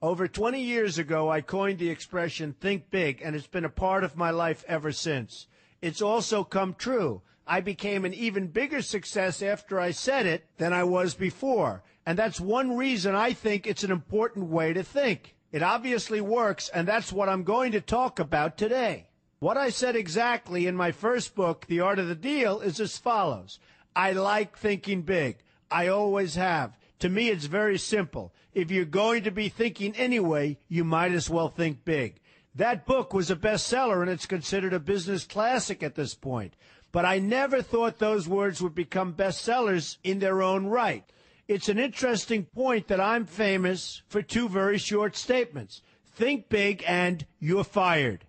Over 20 years ago, I coined the expression think big, and it's been a part of my life ever since. It's also come true. I became an even bigger success after I said it than I was before. And that's one reason I think it's an important way to think. It obviously works, and that's what I'm going to talk about today. What I said exactly in my first book, The Art of the Deal, is as follows. I like thinking big. I always have. To me, it's very simple. If you're going to be thinking anyway, you might as well think big. That book was a bestseller, and it's considered a business classic at this point. But I never thought those words would become bestsellers in their own right. It's an interesting point that I'm famous for two very short statements. Think big and you're fired.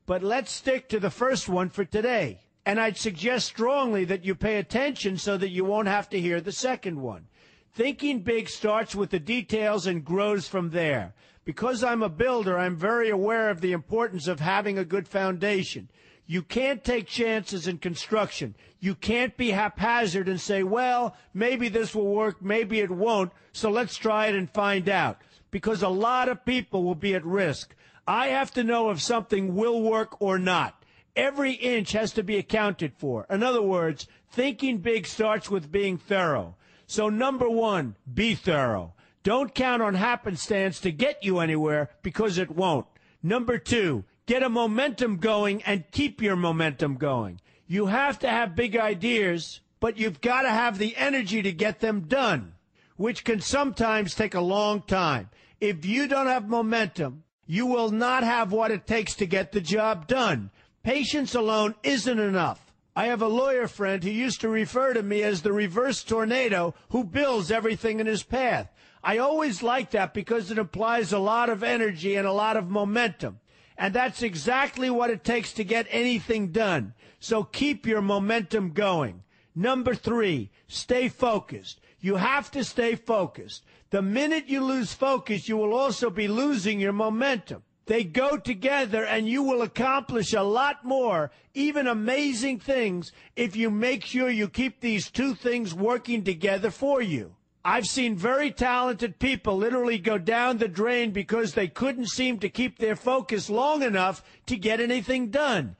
But let's stick to the first one for today. And I'd suggest strongly that you pay attention so that you won't have to hear the second one. Thinking big starts with the details and grows from there. Because I'm a builder, I'm very aware of the importance of having a good foundation. You can't take chances in construction. You can't be haphazard and say, well, maybe this will work, maybe it won't, so let's try it and find out. Because a lot of people will be at risk. I have to know if something will work or not. Every inch has to be accounted for. In other words, thinking big starts with being thorough. So number one, be thorough. Don't count on happenstance to get you anywhere because it won't. Number two, get a momentum going and keep your momentum going. You have to have big ideas, but you've got to have the energy to get them done, which can sometimes take a long time. If you don't have momentum, you will not have what it takes to get the job done. Patience alone isn't enough. I have a lawyer friend who used to refer to me as the reverse tornado who builds everything in his path. I always like that because it implies a lot of energy and a lot of momentum. And that's exactly what it takes to get anything done. So keep your momentum going. Number three, stay focused. You have to stay focused. The minute you lose focus, you will also be losing your momentum. They go together, and you will accomplish a lot more, even amazing things, if you make sure you keep these two things working together for you. I've seen very talented people literally go down the drain because they couldn't seem to keep their focus long enough to get anything done.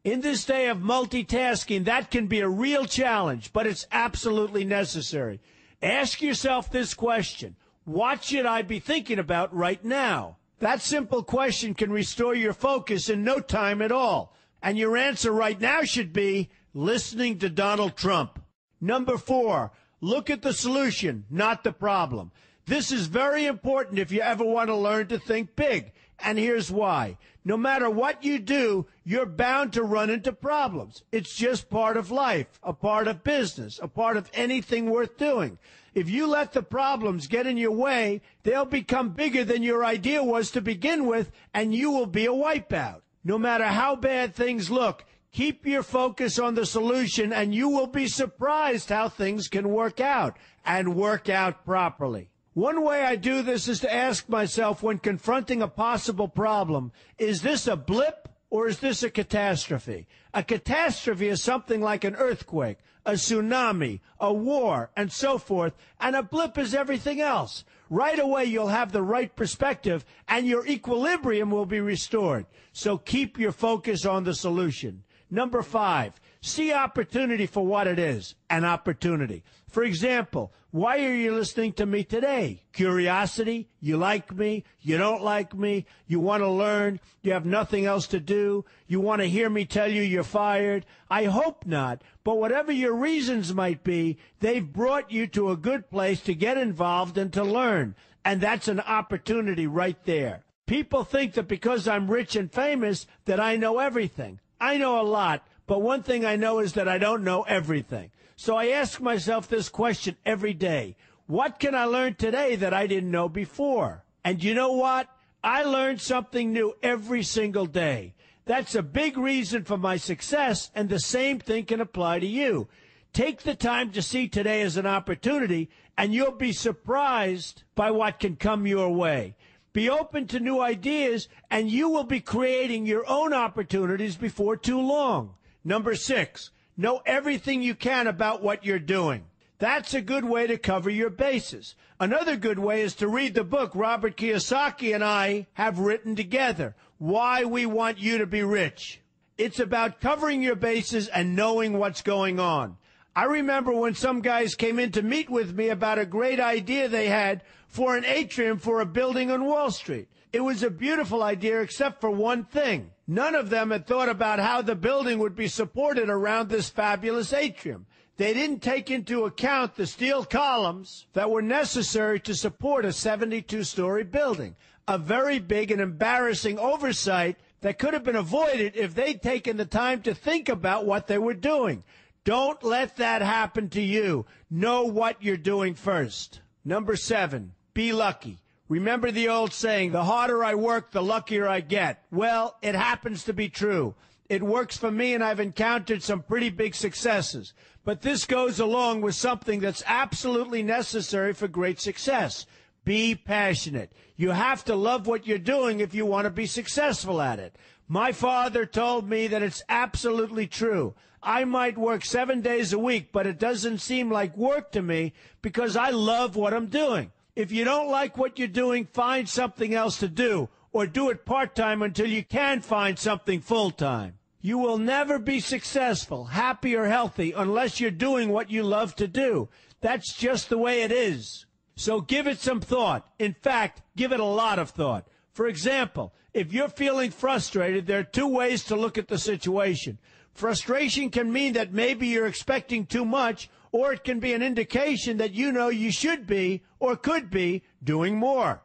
In this day of multitasking, that can be a real challenge, but it's absolutely necessary. Ask yourself this question: what should I be thinking about right now? That simple question can restore your focus in no time at all. And your answer right now should be listening to Donald Trump. Number four, look at the solution, not the problem. This is very important if you ever want to learn to think big. And here's why. No matter what you do, you're bound to run into problems. It's just part of life, a part of business, a part of anything worth doing. If you let the problems get in your way, they'll become bigger than your idea was to begin with, and you will be a wipeout. No matter how bad things look, keep your focus on the solution, and you will be surprised how things can work out, and work out properly. One way I do this is to ask myself when confronting a possible problem, is this a blip or is this a catastrophe? A catastrophe is something like an earthquake, a tsunami, a war, and so forth, and a blip is everything else. Right away, you'll have the right perspective, and your equilibrium will be restored. So keep your focus on the solution. Number five, see opportunity for what it is, an opportunity. For example, why are you listening to me today? Curiosity? You like me? You don't like me? You want to learn? You have nothing else to do? You want to hear me tell you you're fired? I hope not. But whatever your reasons might be, they've brought you to a good place to get involved and to learn. And that's an opportunity right there. People think that because I'm rich and famous that I know everything. I know a lot, but one thing I know is that I don't know everything. So I ask myself this question every day. What can I learn today that I didn't know before? And you know what? I learn something new every single day. That's a big reason for my success, and the same thing can apply to you. Take the time to see today as an opportunity, and you'll be surprised by what can come your way. Be open to new ideas, and you will be creating your own opportunities before too long. Number six, know everything you can about what you're doing. That's a good way to cover your bases. Another good way is to read the book Robert Kiyosaki and I have written together, Why We Want You to Be Rich. It's about covering your bases and knowing what's going on. I remember when some guys came in to meet with me about a great idea they had for an atrium for a building on Wall Street. It was a beautiful idea except for one thing. None of them had thought about how the building would be supported around this fabulous atrium. They didn't take into account the steel columns that were necessary to support a 72-story building, a very big and embarrassing oversight that could have been avoided if they'd taken the time to think about what they were doing. Don't let that happen to you. Know what you're doing first. Number 7, be lucky. Remember the old saying, the harder I work, the luckier I get. Well, it happens to be true. It works for me, and I've encountered some pretty big successes. But this goes along with something that's absolutely necessary for great success. Be passionate. You have to love what you're doing if you want to be successful at it. My father told me that it's absolutely true. I might work 7 days a week, but it doesn't seem like work to me because I love what I'm doing. If you don't like what you're doing, find something else to do, or do it part-time until you can find something full-time. You will never be successful, happy, or healthy unless you're doing what you love to do. That's just the way it is. So give it some thought. In fact, give it a lot of thought. For example, if you're feeling frustrated, there are 2 ways to look at the situation. Frustration can mean that maybe you're expecting too much, or it can be an indication that you know you should be or could be doing more.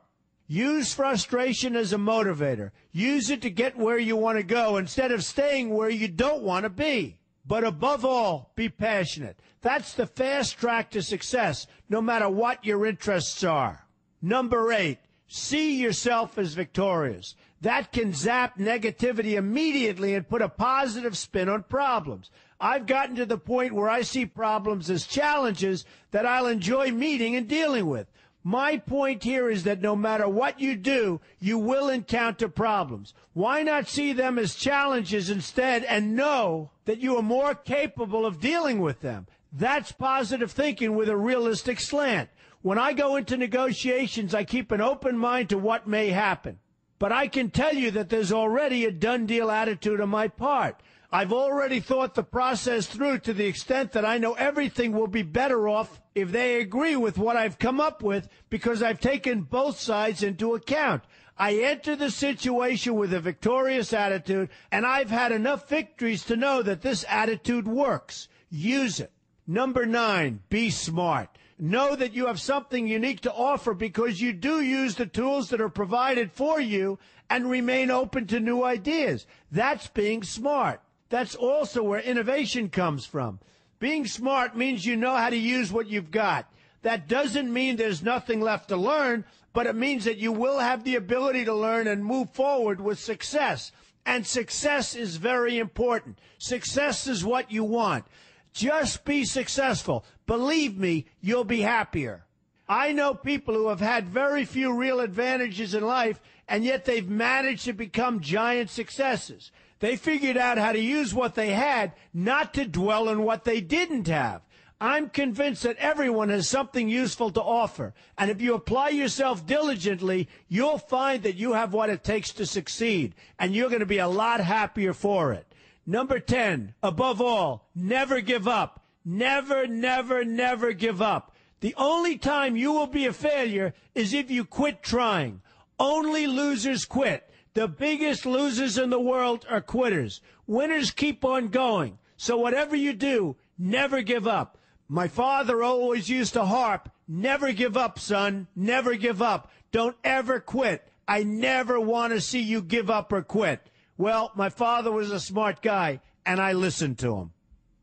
Use frustration as a motivator. Use it to get where you want to go instead of staying where you don't want to be. But above all, be passionate. That's the fast track to success, no matter what your interests are. Number 8, see yourself as victorious. That can zap negativity immediately and put a positive spin on problems. I've gotten to the point where I see problems as challenges that I'll enjoy meeting and dealing with. My point here is that no matter what you do, you will encounter problems. Why not see them as challenges instead and know that you are more capable of dealing with them? That's positive thinking with a realistic slant. When I go into negotiations, I keep an open mind to what may happen. But I can tell you that there's already a done deal attitude on my part. I've already thought the process through to the extent that I know everything will be better off if they agree with what I've come up with because I've taken both sides into account. I enter the situation with a victorious attitude, and I've had enough victories to know that this attitude works. Use it. Number 9, be smart. Know that you have something unique to offer because you do use the tools that are provided for you and remain open to new ideas. That's being smart. That's also where innovation comes from. Being smart means you know how to use what you've got. That doesn't mean there's nothing left to learn, but it means that you will have the ability to learn and move forward with success. And success is very important. Success is what you want. Just be successful. Believe me, you'll be happier. I know people who have had very few real advantages in life, and yet they've managed to become giant successes. They figured out how to use what they had, not to dwell on what they didn't have. I'm convinced that everyone has something useful to offer, and if you apply yourself diligently, you'll find that you have what it takes to succeed, and you're going to be a lot happier for it. Number 10, above all, never give up. Never, never, never give up. The only time you will be a failure is if you quit trying. Only losers quit. The biggest losers in the world are quitters. Winners keep on going. So whatever you do, never give up. My father always used to harp, never give up, son, never give up. Don't ever quit. I never want to see you give up or quit. Well, my father was a smart guy, and I listened to him.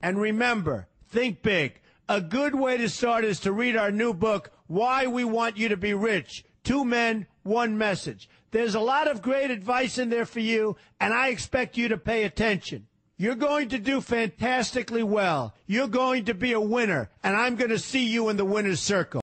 And remember, think big. A good way to start is to read our new book, Why We Want You to Be Rich. 2 men, 1 message. There's a lot of great advice in there for you, and I expect you to pay attention. You're going to do fantastically well. You're going to be a winner, and I'm going to see you in the winner's circle.